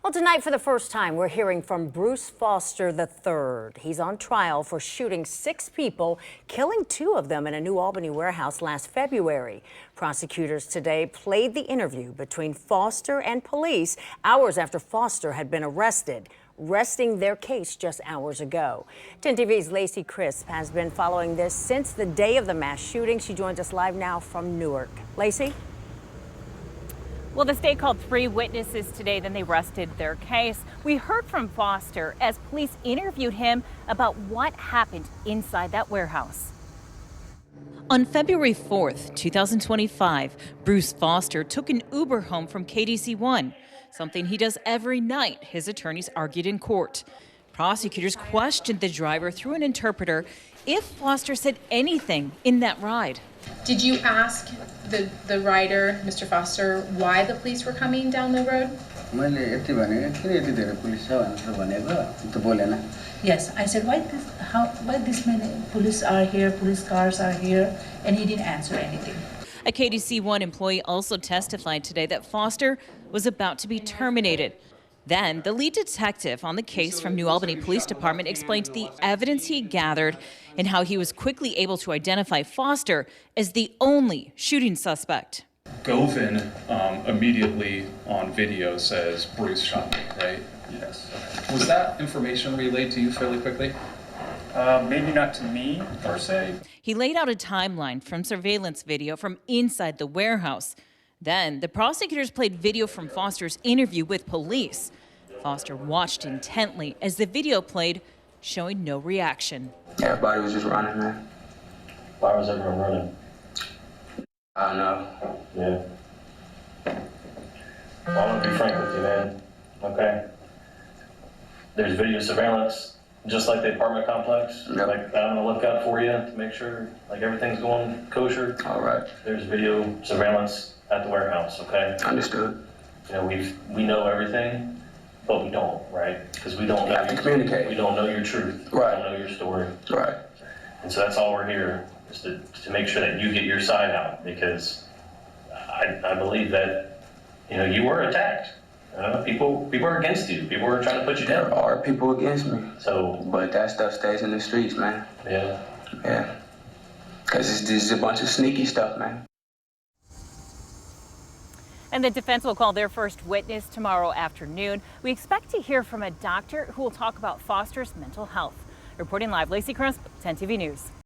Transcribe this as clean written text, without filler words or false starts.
Well, tonight, for the first time, we're hearing from Bruce Foster III. He's on trial for shooting 6 people, killing 2 of them in a New Albany warehouse last February. Prosecutors today played the interview between Foster and police hours after Foster had been arrested, resting their case just hours ago. 10 TV's Lacey Crisp has been following this since the day of the mass shooting. She joins us live now from Newark. Lacey? Well, the state called 3 witnesses today, then they rested their case. We heard from Foster as police interviewed him about what happened inside that warehouse. On February 4th, 2025, Bruce Foster took an Uber home from KDC1, something he does every night, his attorneys argued in court. Prosecutors questioned the driver through an interpreter if Foster said anything in that ride. Did you ask the rider, Mr. Foster, why the police were coming down the road? Yes, I said, why this many police are here, police cars are here, and he didn't answer anything. A KDC1 employee also testified today that Foster was about to be terminated. Then, the lead detective on the case from New Albany Police Department explained the evidence he gathered and how he was quickly able to identify Foster as the only shooting suspect. Govin immediately on video says, "Bruce shot me," right? Yes. Was that information relayed to you fairly quickly? Maybe not to me, per se. He laid out a timeline from surveillance video from inside the warehouse. Then, the prosecutors played video from Foster's interview with police. Foster watched intently as the video played, showing no reaction. Everybody was just running, man. Why was everyone running? I don't know. Yeah. Well, I'm gonna be frank with you, man. Okay? There's video surveillance, just like the apartment complex. Yep. Like, I'm gonna look out for you to make sure, like, everything's going kosher. All right. There's video surveillance at the warehouse, okay? Understood. You know, we know everything, but we don't, right? Because we don't know have to communicate. We don't know your truth. Right. We don't know your story. Right. And so that's all we're here, is to make sure that you get your side out, because I believe that, you know, you were attacked. People are against you. People are trying to put you down. There are people against me. So, but that stuff stays in the streets, man. yeah. Yeah. Because this is a bunch of sneaky stuff, man. And the defense will call their first witness tomorrow afternoon. We expect to hear from a doctor who will talk about Foster's mental health. Reporting live, Lacey Crisp, 10 TV News.